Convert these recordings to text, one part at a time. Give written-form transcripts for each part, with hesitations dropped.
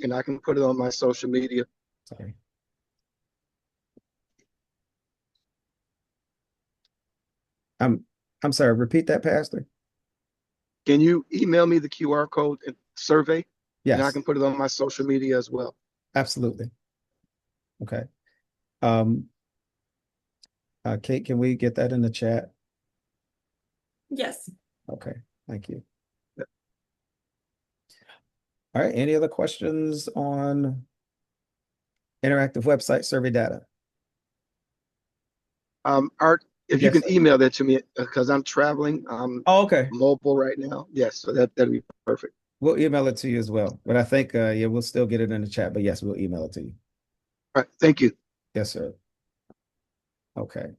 and I can put it on my social media. Sorry. I'm I'm sorry, repeat that, Pastor. Can you email me the QR code and survey, and I Yes, can put it on my social media as well? absolutely. Okay. Um, Kate, can we get that in the chat? Yes. Okay, thank you. All right, any other questions on interactive website survey data? Art, if you Yes, can sir. email that to me because I'm traveling, I'm Oh, okay. mobile right now. Yes, so that'd be perfect. We'll email it to you as well. But I think, yeah, we'll still get it in the chat. But yes, we'll email it to you. All right, thank you. Yes, sir. Okay.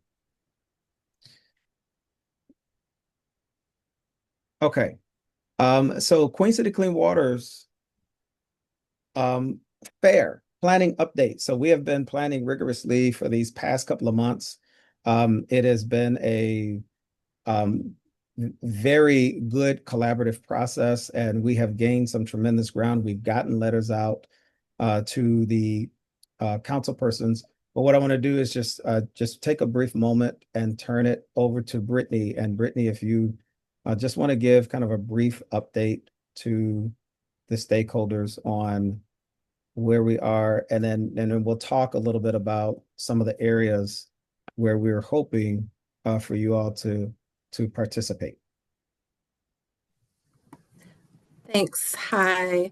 Okay. So Queen City Clean Waters um, fair planning update. So we have been planning rigorously for these past couple of months. It has been a um, very good collaborative process, and we have gained some tremendous ground. We've gotten letters out to the council persons. But what I want to do is just take a brief moment and turn it over to Brittany. And Brittany, if you just want to give kind of a brief update to the stakeholders on where we are, and then we'll talk a little bit about some of the areas where we're hoping for you all to participate. Thanks. Hi.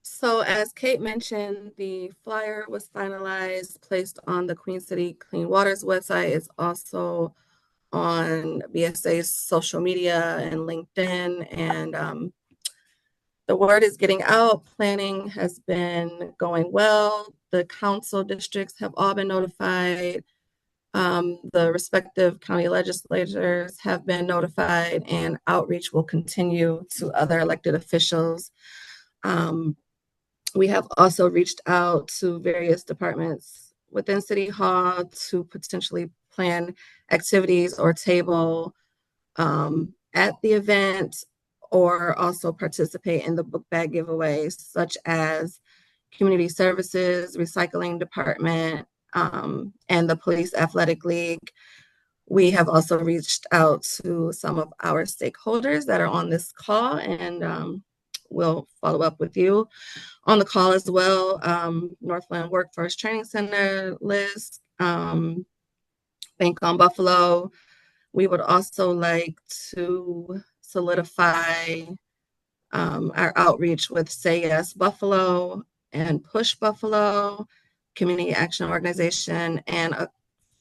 So as Kate mentioned, the flyer was finalized, placed on the Queen City Clean Waters website. It's also on BSA's social media and LinkedIn, and the word is getting out. Planning has been going well. The council districts have all been notified. The respective county legislators have been notified, and outreach will continue to other elected officials. We have also reached out to various departments within City Hall to potentially plan activities or table at the event, or also participate in the book bag giveaways, such as community services, recycling department, and the police athletic league. We have also reached out to some of our stakeholders that are on this call, and we'll follow up with you on the call as well. Northland Workforce Training Center, Liz, Bank on Buffalo. We would also like to solidify our outreach with Say Yes Buffalo and Push Buffalo, Community Action Organization, and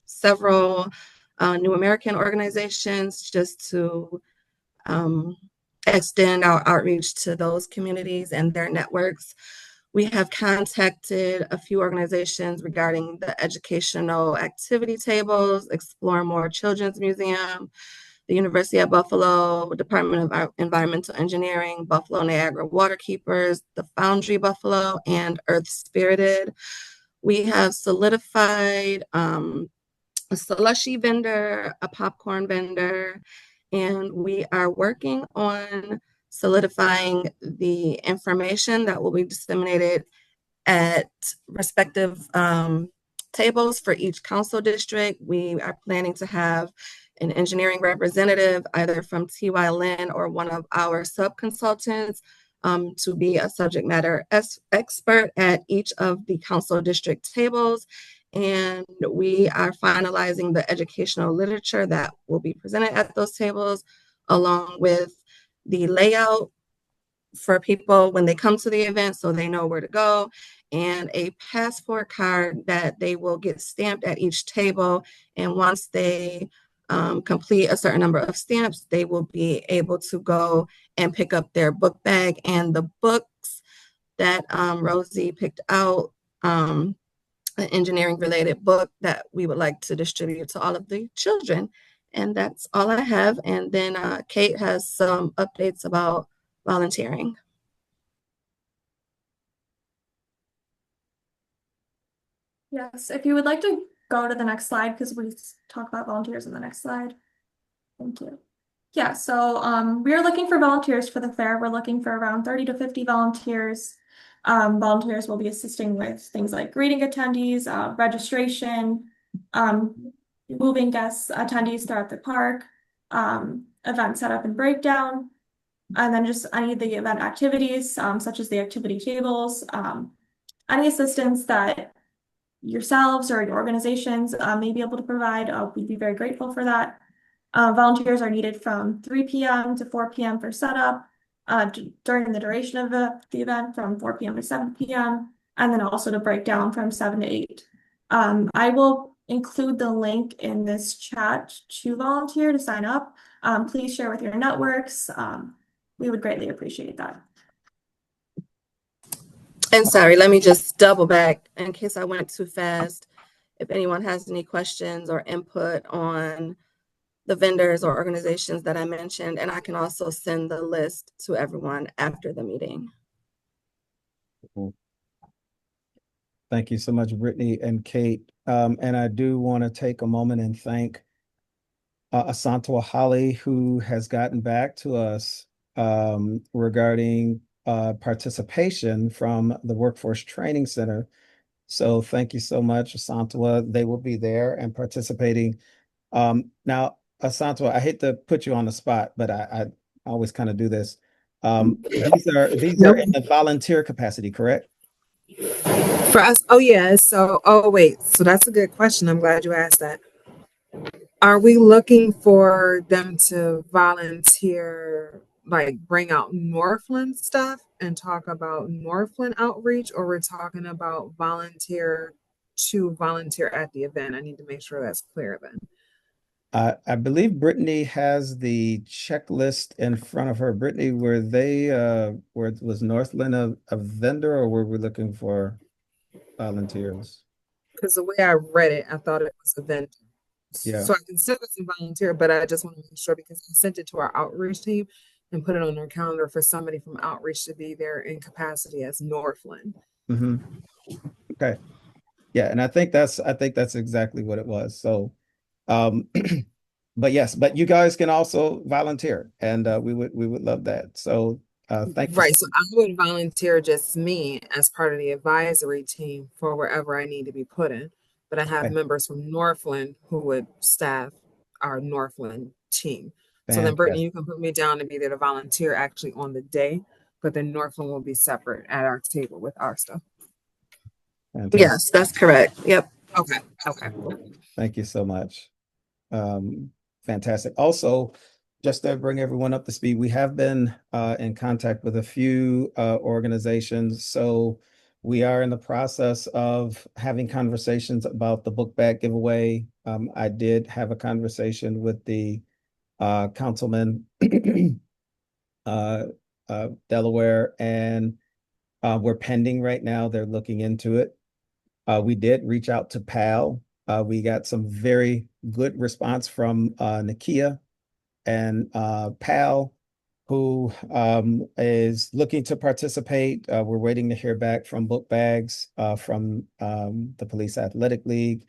several New American organizations, just to extend our outreach to those communities and their networks. We have contacted a few organizations regarding the educational activity tables, Explore More Children's Museum, the University of Buffalo, Department of Environmental Engineering, Buffalo Niagara Waterkeepers, the Foundry Buffalo, and Earth Spirited. We have solidified a slushy vendor, a popcorn vendor, and we are working on solidifying the information that will be disseminated at respective tables for each council district. We are planning to have an engineering representative, either from TY Lin or one of our sub-consultants, to be a subject matter expert at each of the council district tables. And we are finalizing the educational literature that will be presented at those tables, along with the layout for people when they come to the event so they know where to go, and a passport card that they will get stamped at each table. And once they complete a certain number of stamps, they will be able to go and pick up their book bag and the books that Rosie picked out, an engineering related book that we would like to distribute to all of the children. And that's all I have. And then Kate has some updates about volunteering. Yes, if you would like to go to the next slide, because we talk about volunteers in the next slide. Thank you. Yeah, so we are looking for volunteers for the fair. We're looking for around 30 to 50 volunteers. Volunteers will be assisting with things like greeting attendees, registration, moving guests, attendees throughout the park, event setup and breakdown, and then just any of the event activities, such as the activity tables, any assistance that yourselves or your organizations may be able to provide. We'd be very grateful for that. Volunteers are needed from 3 p.m. to 4 p.m. for setup, during the duration of the event from 4 p.m. to 7 p.m., and then also to break down from 7 to 8. I will include the link in this chat to volunteer to sign up. Please share with your networks. We would greatly appreciate that. And sorry, let me just double back in case I went too fast. If anyone has any questions or input on the vendors or organizations that I mentioned, and I can also send the list to everyone after the meeting. Thank you so much, Brittany and Kate. And I do want to take a moment and thank Asantwa Holly, who has gotten back to us regarding participation from the Workforce Training Center. So thank you so much, Asantwa. They will be there and participating. Now, Asantwa, I hate to put you on the spot, but I always kind of do this. These are in the volunteer capacity, correct? For us, oh yeah. So, oh wait. So that's a good question. I'm glad you asked that. Are we looking for them to volunteer, like bring out Northland stuff and talk about Northland outreach, or we're talking about volunteer to volunteer at the event? I need to make sure that's clear then. I believe Brittany has the checklist in front of her. Brittany, was Northland a vendor, or were we looking for volunteers? Because the way I read it, I thought it was a vendor. Yeah. So I can still as a volunteer, but I just want to make sure because I sent it to our outreach team and put it on their calendar for somebody from outreach to be there in capacity as Northland. Mm-hmm. Okay. Yeah, and I think that's exactly what it was. So, but yes, but you guys can also volunteer, and we would love that. So, thank you. Right. So I would volunteer just me as part of the advisory team for wherever I need to be put in. But I have Okay. members from Northland who would staff our Northland team. So then, Brittany, you can put me down to be there to volunteer actually on the day, but then Northland will be separate at our table with our stuff. Fantastic. Yes, that's correct. Yep. Okay. Okay. Thank you so much. Fantastic. Also, just to bring everyone up to speed, we have been in contact with a few organizations. So we are in the process of having conversations about the book bag giveaway. I did have a conversation with the councilman Delaware, and we're pending right now. They're looking into it. We did reach out to PAL. We got some very good response from Nakia and PAL, who is looking to participate. We're waiting to hear back from Book Bags from the Police Athletic League.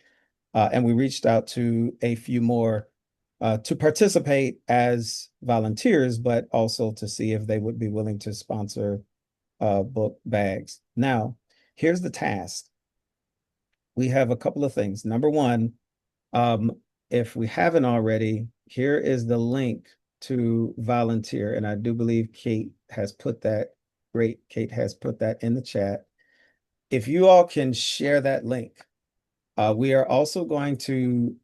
And we reached out to a few more to participate as volunteers, but also to see if they would be willing to sponsor Book Bags. Now, here's the task. We have a couple of things. Number one, if we haven't already, here is the link to volunteer. And I do believe Kate has put that in the chat. If you all can share that link, we are also going to,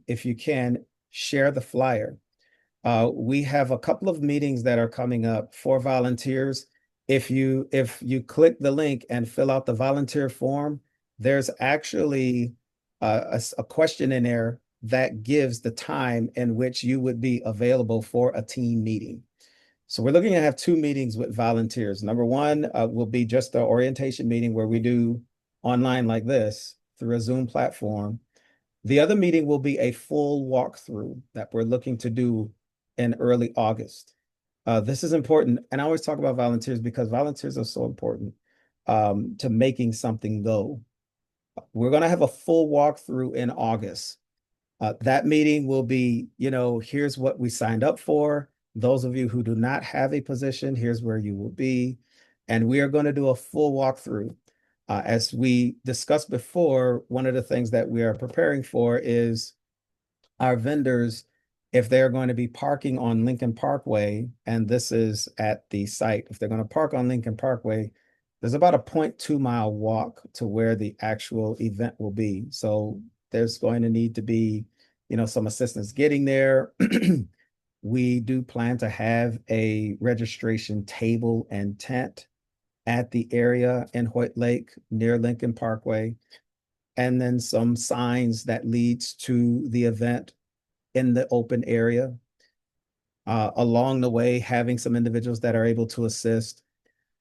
if you can, share the flyer. We have a couple of meetings that are coming up for volunteers. If you click the link and fill out the volunteer form, there's actually a question in there that gives the time in which you would be available for a team meeting. So we're looking to have 2 meetings with volunteers. Number one will be just the orientation meeting where we do online like this through a Zoom platform. The other meeting will be a full walkthrough that we're looking to do in early August. This is important. And I always talk about volunteers because volunteers are so important to making something go. We're going to have a full walkthrough in August. That meeting will be, here's what we signed up for. Those of you who do not have a position, here's where you will be. And we are going to do a full walkthrough. As we discussed before, one of the things that we are preparing for is our vendors, if they're going to be parking on Lincoln Parkway, and this is at the site, if they're going to park on Lincoln Parkway, there's about a 0.2-mile walk to where the actual event will be. So there's going to need to be, some assistance getting there. We do plan to have a registration table and tent at the area in Hoyt Lake near Lincoln Parkway, and then some signs that leads to the event in the open area. Along the way, having some individuals that are able to assist.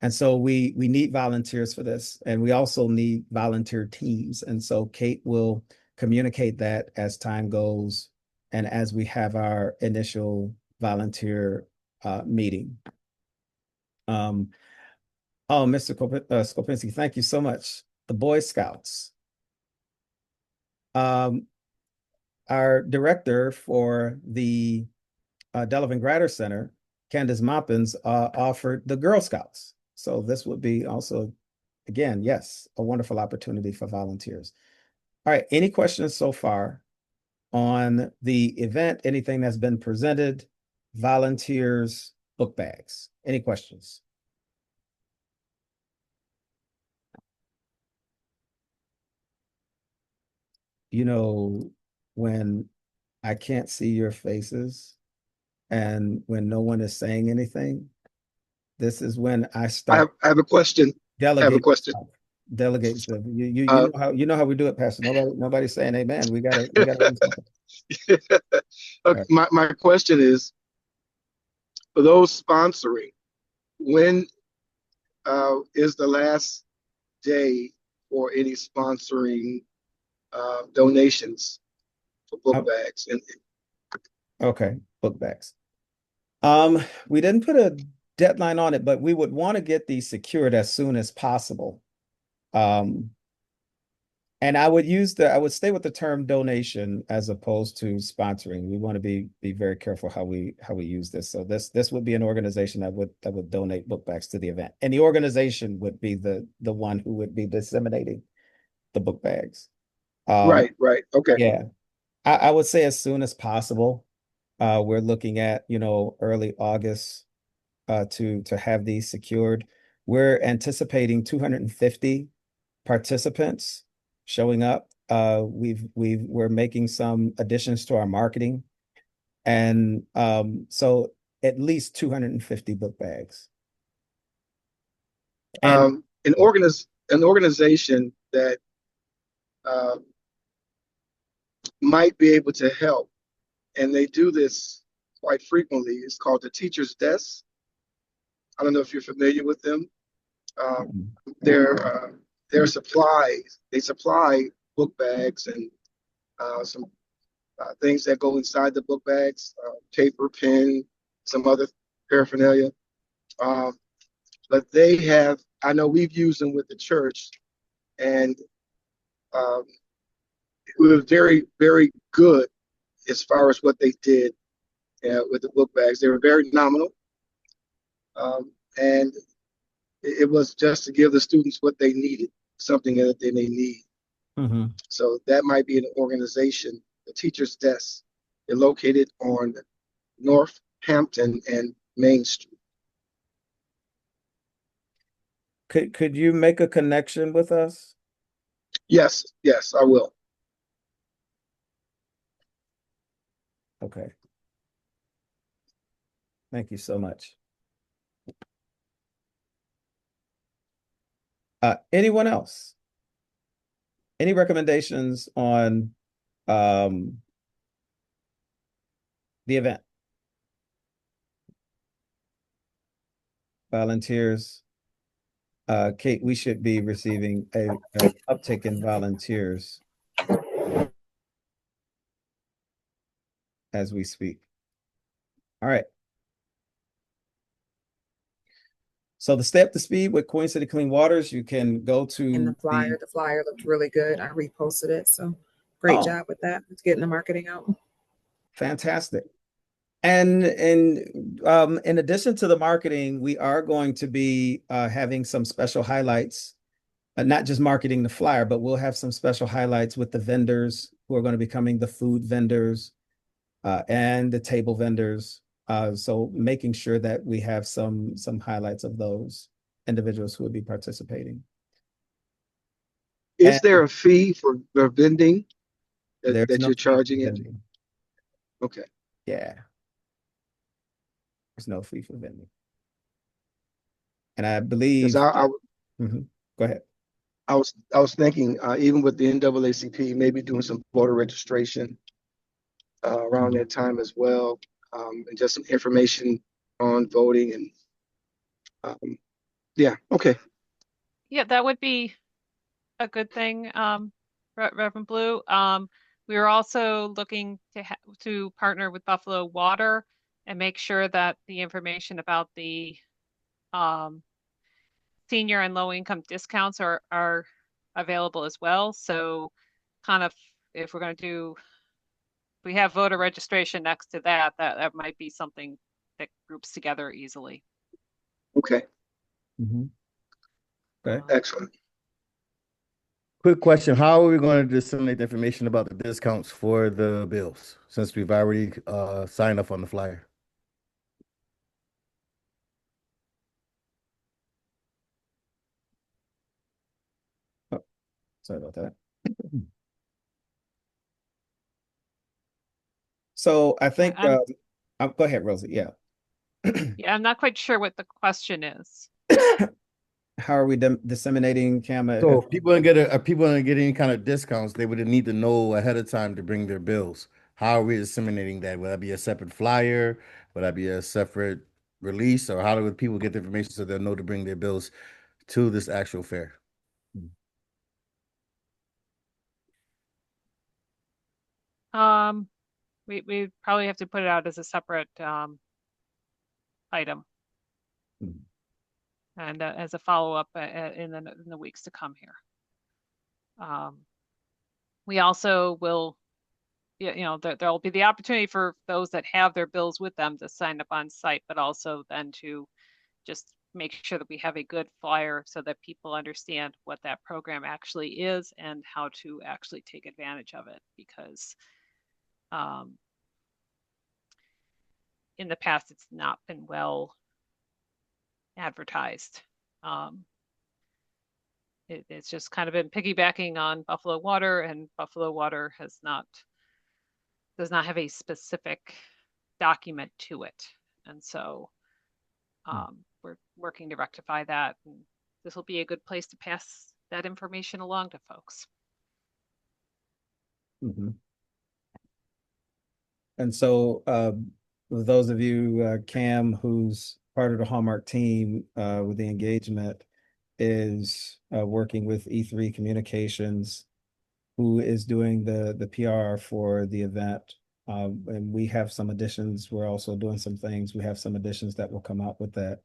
And so we need volunteers for this, and we also need volunteer teams. And so Kate will communicate that as time goes and as we have our initial volunteer meeting. Oh, Mr. Skopinski, thank you so much. The Boy Scouts. Our director for the Delavan Grader Center, Candace Moppins, offered the Girl Scouts. So this would be also, again, yes, a wonderful opportunity for volunteers. All right, any questions so far on the event, anything that's been presented, volunteers, book bags? Any questions? When I can't see your faces and when no one is saying anything, this is when I start. I have a question. Delegate. I have a question. Delegate stuff. You know how we do it, Pastor. Nobody's saying amen. We gotta do something. Okay, Right. my question is, for those sponsoring, when is the last day for any sponsoring donations for book bags? And Okay, book bags. We didn't put a deadline on it, but we would want to get these secured as soon as possible. And I would stay with the term donation as opposed to sponsoring. We want to be very careful how we use this. So this would be an organization that would donate book bags to the event, and the organization would be the one who would be disseminating the book bags. right. Okay. Yeah, I would say as soon as possible. We're looking at early August to have these secured. We're anticipating 250 participants showing up. We're making some additions to our marketing, and so at least 250 book bags. And An organization that might be able to help, and they do this quite frequently, is called the Teacher's Desk. I don't know if you're familiar with them. Their supplies, they supply book bags and some things that go inside the book bags, paper, pen, some other paraphernalia. But they have, I know we've used them with the church, and it was very, very good as far as what they did with the book bags. They were very nominal. And it was just to give the students what they needed, something that they need. mm-hmm. So that might be an organization, the Teacher's Desk. They're located on North Hampton and Main Street. Could you make a connection with us? Yes, I will. Okay. Thank you so much. Anyone else? Any recommendations on the event? Volunteers. Kate, we should be receiving an uptick in volunteers as we speak. All right. So to stay up to speed with Queen City Clean Waters, you can go to And the flyer looked really good. I reposted it. So great job with that. It's getting the marketing out. Fantastic. And in addition to the marketing, we are going to be having some special highlights, not just marketing the flyer, but we'll have some special highlights with the vendors who are going to be coming, the food vendors and the table vendors. So making sure that we have some highlights of those individuals who would be participating. Is And there a fee for the vending there's that no you're fee for charging it? vending. Okay. Yeah, there's no fee for vending. And I believe, Because Mhm. Go ahead. I was thinking, even with the NAACP, maybe doing some voter registration around Mhm. that time as well, and just some information on voting and yeah, okay. Yeah, that would be a good thing, Reverend Blue. We are also looking to partner with Buffalo Water and make sure that the information about the senior and low income discounts are available as well. So kind of if we're going to do, we have voter registration next to that might be something that groups together easily. Okay, Mhm. Okay. excellent. Quick question. How are we going to disseminate the information about the discounts for the bills since we've already signed up on the flyer? Oh, sorry about that. So I think, go ahead, Rosie. Yeah. Yeah, I'm not quite sure what the question is. How are we disseminating Cam? So if people are get any kind of discounts, they would need to know ahead of time to bring their bills. How are we disseminating that? Would that be a separate flyer? Would that be a separate release? Or how do people get the information so they'll know to bring their bills to this actual fair? We probably have to put it out as a separate item and as a follow-up in the weeks to come here. We also will, there'll be the opportunity for those that have their bills with them to sign up on site, but also then to just make sure that we have a good flyer so that people understand what that program actually is and how to actually take advantage of it. Because in the past, it's not been well advertised. It's just kind of been piggybacking on Buffalo Water, and Buffalo Water does not have a specific document to it. And so we're working to rectify that. And this will be a good place to pass that information along to folks. And so, with those of you, Cam, who's part of the Hallmark team with the engagement, is working with E3 Communications, who is doing the PR for the event. And we have some additions. We're also doing some things. We have some additions that will come out with that.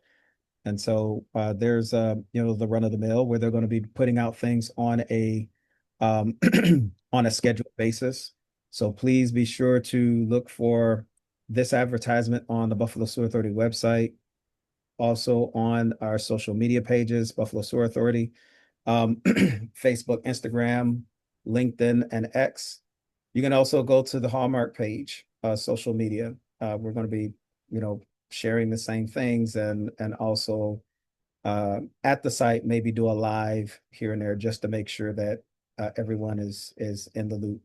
And so there's the run of the mill where they're going to be putting out things on a on a scheduled basis. So please be sure to look for this advertisement on the Buffalo Sewer Authority website, also on our social media pages, Buffalo Sewer Authority, Facebook, Instagram, LinkedIn, and X. You can also go to the Hallmark page, social media. We're going to be, sharing the same things and also at the site, maybe do a live here and there just to make sure that everyone is in the loop.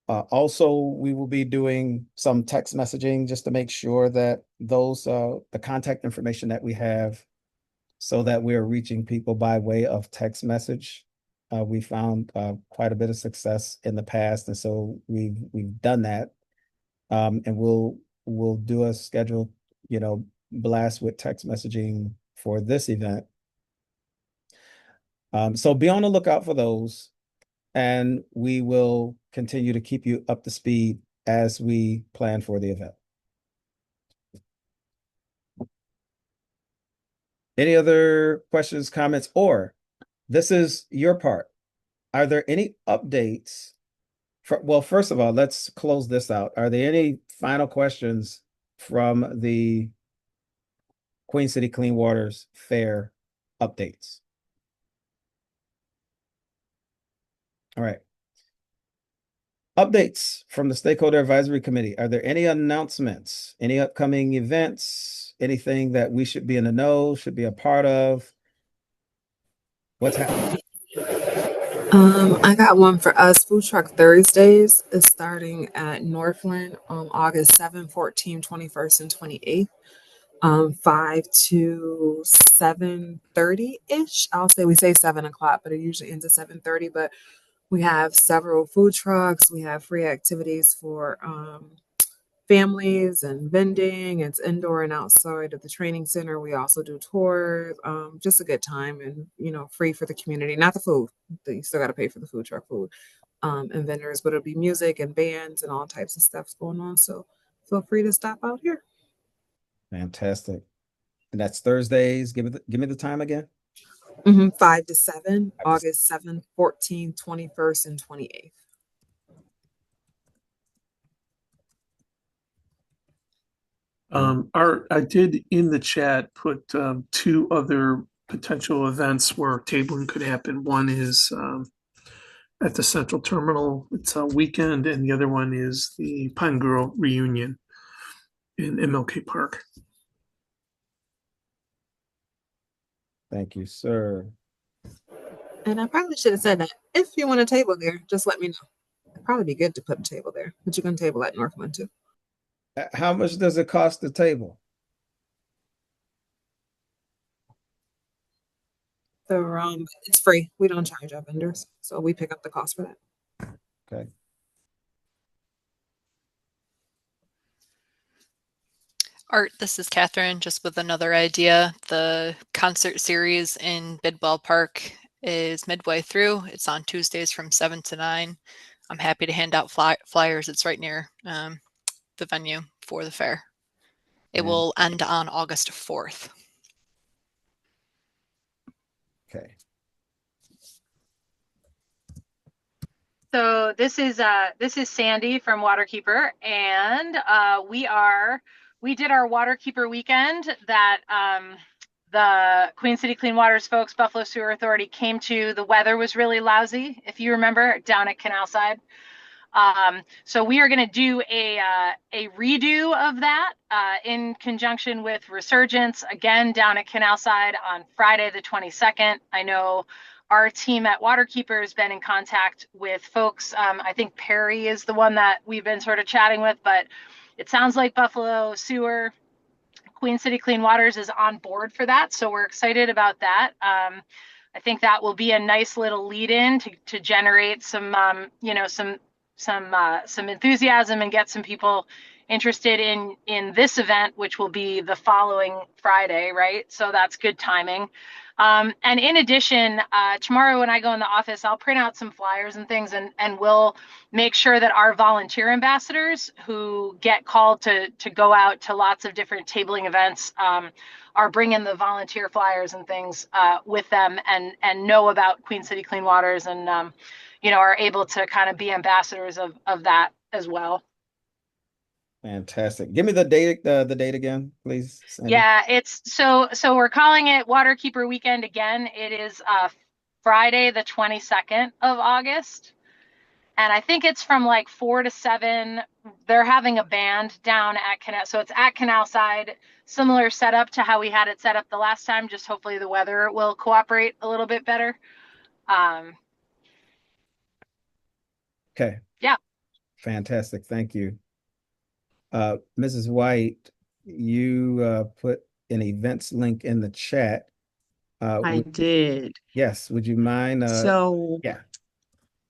Also, we will be doing some text messaging just to make sure that those the contact information that we have, so that we're reaching people by way of text message. We found quite a bit of success in the past, and so we've done that. And we'll do a scheduled, blast with text messaging for this event. So be on the lookout for those, and we will continue to keep you up to speed as we plan for the event. Any other questions, comments, or this is your part. Are there any updates? Well, first of all, let's close this out. Are there any final questions from the Queen City Clean Waters Fair updates? All right. Updates from the Stakeholder Advisory Committee. Are there any announcements, any upcoming events, anything that we should be in the know, should be a part of? What's happening? I got one for us. Food Truck Thursdays is starting at Northland on August 7th, 14th, 21st, and 28th. 5 to 7:30-ish. I'll say we say 7 o'clock, but it usually ends at 7:30. But we have several food trucks. We have free activities for families and vending. It's indoor and outside of the training center. We also do tours. Just a good time and free for the community. Not the food. You still got to pay for the food truck food and vendors, but it'll be music and bands and all types of stuff's going on. So feel free to stop out here. Fantastic. And that's Thursdays. Give me the time again. 5 to 7, August 7th, 14th, 21st, and 28th. Art, I did in the chat put two other potential events where tabling could happen. One is at the Central Terminal. It's a weekend, and the other one is the Pine Girl reunion in MLK Park. Thank you, sir. And I probably should have said that. If you want a table there, just let me know. It'd probably be good to put a table there, but you can table at Northland too. How much does it cost the table? It's free. We don't charge our vendors, so we pick up the cost for that. Okay. Art, this is Catherine, just with another idea. The concert series in Bidwell Park is midway through. It's on Tuesdays from 7 to 9. I'm happy to hand out flyers. It's right near the venue for the fair. It will end on August 4th. Okay. So this is Sandy from Waterkeeper, and we did our Waterkeeper weekend that the Queen City Clean Waters folks, Buffalo Sewer Authority, came to. The weather was really lousy, if you remember, down at Canalside. So we are going to do a redo of that in conjunction with Resurgence, again down at Canalside on Friday the 22nd. I know our team at Waterkeeper has been in contact with folks. I think Perry is the one that we've been sort of chatting with, but it sounds like Buffalo Sewer, Queen City Clean Waters is on board for that. So we're excited about that. I think that will be a nice little lead in to generate some, some enthusiasm and get some people interested in this event, which will be the following Friday, right? So that's good timing. And in addition, tomorrow when I go in the office, I'll print out some flyers and things, and we'll make sure that our volunteer ambassadors who get called to go out to lots of different tabling events are bringing the volunteer flyers and things with them and know about Queen City Clean Waters and, are able to kind of be ambassadors of that as well. Fantastic. Give me the date again, please, Sandy. Yeah, it's so we're calling it Waterkeeper Weekend again. It is Friday the 22nd of August. And I think it's from like 4 to 7. They're having a band down at Canal. So it's at Canalside, similar setup to how we had it set up the last time. Just hopefully the weather will cooperate a little bit better. Okay. Yeah. Fantastic. Thank you. Mrs. White, you put an events link in the chat. I did. Yes. Would you mind? Yeah.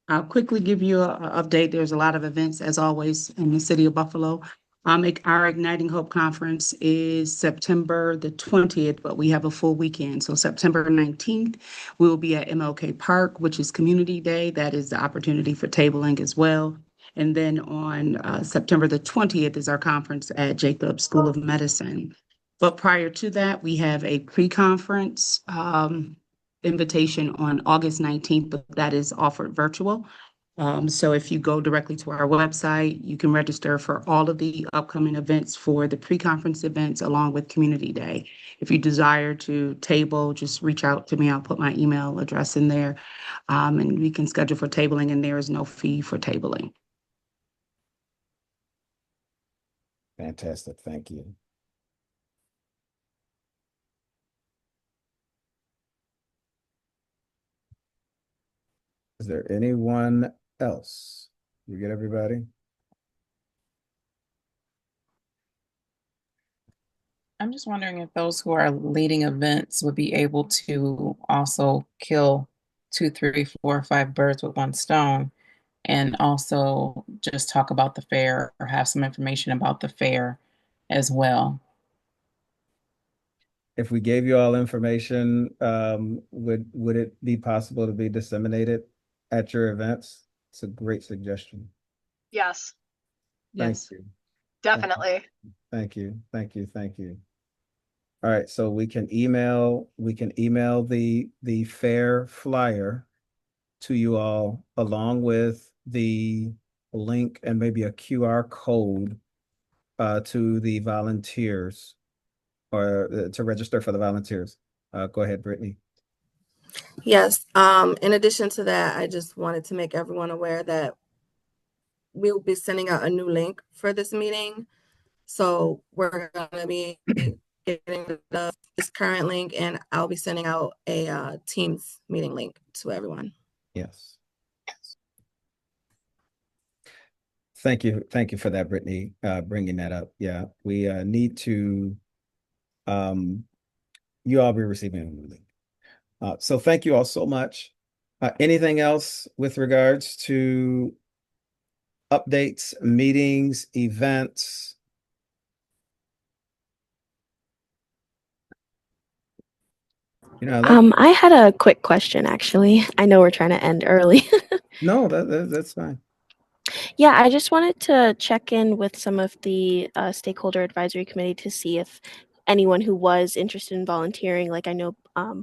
I'll quickly give you an update. There's a lot of events, as always, in the city of Buffalo. Our Igniting Hope Conference is September the 20th, but we have a full weekend. So September 19th, we will be at MLK Park, which is Community Day. That is the opportunity for tabling as well. And then on September the 20th is our conference at Jacobs School of Medicine. But prior to that, we have a pre-conference invitation on August 19th, but that is offered virtual. So if you go directly to our website, you can register for all of the upcoming events for the pre-conference events along with Community Day. If you desire to table, just reach out to me. I'll put my email address in there, and we can schedule for tabling, and there is no fee for tabling. Fantastic. Thank you. Is there anyone else? You get everybody? I'm just wondering if those who are leading events would be able to also kill 2, 3, 4, 5 birds with one stone, and also just talk about the fair or have some information about the fair as well. If we gave you all information, would it be possible to be disseminated at your events? It's a great suggestion. Yes, Thank Yes. you. definitely. Thank you. Thank you. Thank you. All right, so we can email the fair flyer to you all along with the link and maybe a QR code to the volunteers or to register for the volunteers. Go ahead, Brittany. Yes. In addition to that, I just wanted to make everyone aware that we'll be sending out a new link for this meeting. So we're going to be getting rid of this current link, and I'll be sending out a Teams meeting link to everyone. Yes. Thank you. Thank you for that, Brittany, bringing that up. Yeah, we need to, you all be receiving a new link. So thank you all so much. Anything else with regards to updates, meetings, events? You know, I had a quick question, actually. I know we're trying to end early. no, that's fine. Yeah, I just wanted to check in with some of the stakeholder advisory committee to see if anyone who was interested in volunteering, like I know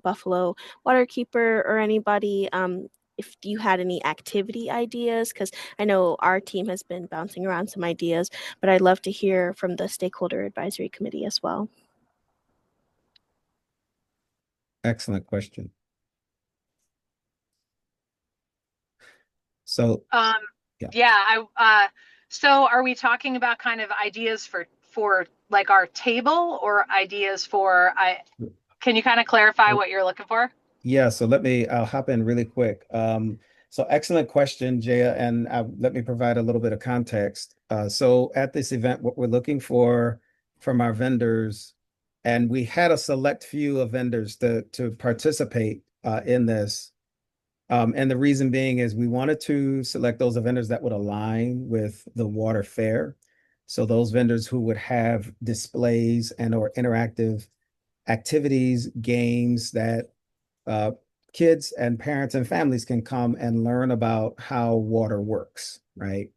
Buffalo Waterkeeper or anybody, if you had any activity ideas, because I know our team has been bouncing around some ideas, but I'd love to hear from the stakeholder advisory committee as well. Excellent question. So, So are we talking about kind of ideas for like our table or ideas for can you kind of clarify what you're looking for? yeah, so I'll hop in really quick. So excellent question, Jaya, and let me provide a little bit of context. So at this event, what we're looking for from our vendors, and we had a select few of vendors to participate in this. And the reason being is we wanted to select those vendors that would align with the water fair. So those vendors who would have displays and or interactive activities, games that kids and parents and families can come and learn about how water works, right?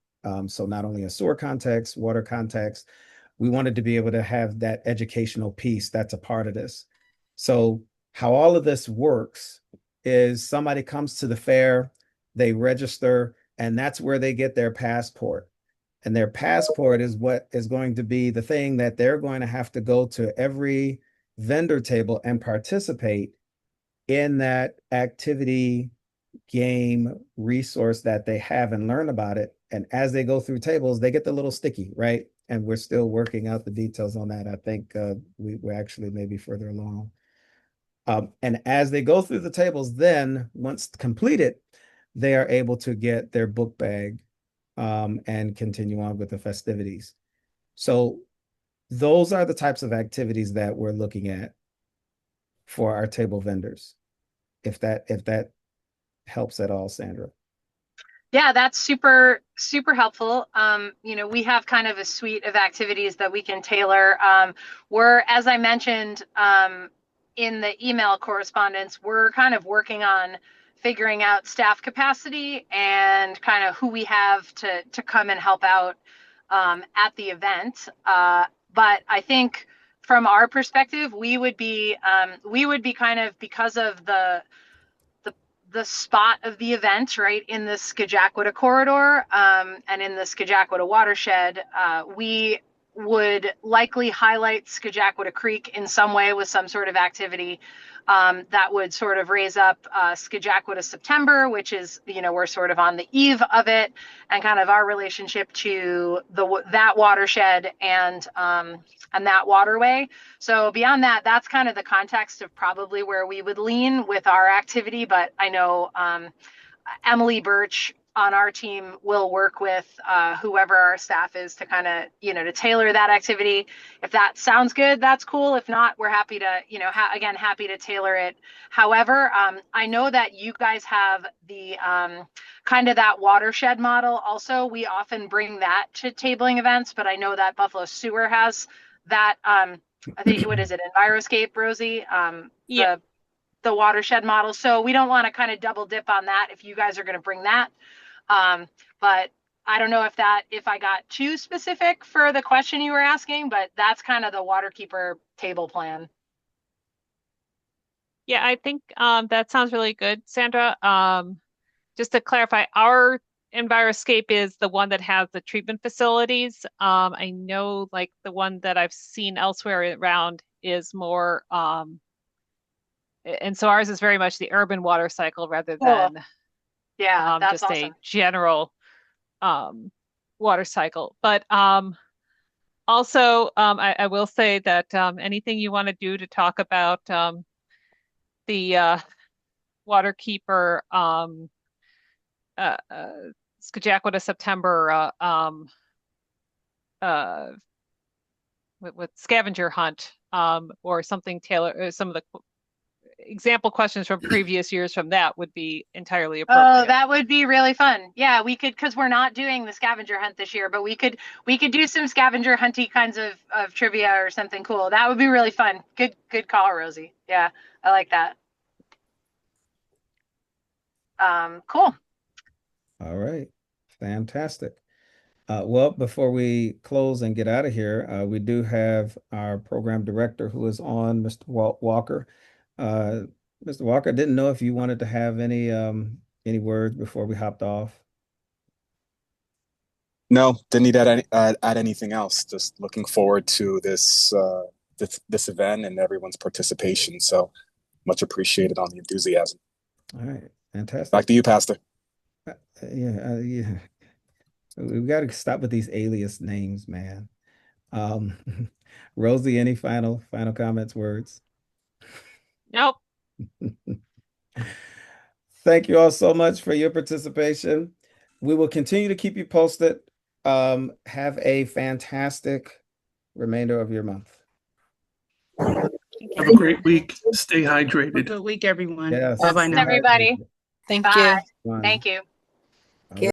So not only a sewer context, water context, we wanted to be able to have that educational piece that's a part of this. So how all of this works is somebody comes to the fair, they register, and that's where they get their passport. And their passport is what is going to be the thing that they're going to have to go to every vendor table and participate in that activity, game, resource that they have and learn about it. And as they go through tables, they get the little sticky, right? And we're still working out the details on that. I think we're actually maybe further along. And as they go through the tables, then once completed, they are able to get their book bag and continue on with the festivities. So those are the types of activities that we're looking at for our table vendors. If that helps at all, Sandra. Yeah, that's super, super helpful. We have kind of a suite of activities that we can tailor. We're, as I mentioned in the email correspondence, we're kind of working on figuring out staff capacity and kind of who we have to come and help out at the event. But I think from our perspective, we would be kind of, because of the spot of the event, right, in the Skajakwata corridor and in the Skajakwata watershed, we would likely highlight Skajakwata Creek in some way with some sort of activity that would sort of raise up Skajakwata September, which is, we're sort of on the eve of it, and kind of our relationship to that watershed and that waterway. So beyond that, that's kind of the context of probably where we would lean with our activity. But I know Emily Birch on our team will work with whoever our staff is to kind of, to tailor that activity. If that sounds good, that's cool. If not, we're happy to, again, happy to tailor it. However, I know that you guys have the kind of that watershed model. Also, we often bring that to tabling events, but I know that Buffalo Sewer has that. I think, what is it, Enviroscape, Rosie? Yeah. The watershed model. So we don't want to kind of double dip on that if you guys are going to bring that. But I don't know if I got too specific for the question you were asking, but that's kind of the Waterkeeper table plan. Yeah, I think that sounds really good, Sandra. Just to clarify, our Enviroscape is the one that has the treatment facilities. I know like the one that I've seen elsewhere around is more, and so ours is very much the urban water cycle rather than Yeah, that's just awesome. a general water cycle. But also, I will say that anything you want to do to talk about the Waterkeeper Skajakwata September with scavenger hunt or something tailored, some of the example questions from previous years from that would be entirely appropriate. Oh, that would be really fun. Yeah, we could, because we're not doing the scavenger hunt this year, but we could do some scavenger hunty kinds of trivia or something cool. That would be really fun. Good call, Rosie. Yeah, I like that. Cool. All right. Fantastic. Well, before we close and get out of here, we do have our program director who is on, Mr. Walker. Mr. Walker, didn't know if you wanted to have any words before we hopped off. No, didn't need to add anything else. Just looking forward to this event and everyone's participation. So much appreciated on the enthusiasm. All right, fantastic. Back to you, Pastor. Yeah. We've got to stop with these alias names, man. Rosie, any final comments, words? Nope. Thank you all so much for your participation. We will continue to keep you posted. Have a fantastic remainder of your month. Have a great week. Stay hydrated. Good week, everyone. Yes. Bye-bye now. Everybody. Thank Bye. you. Bye. Thank you.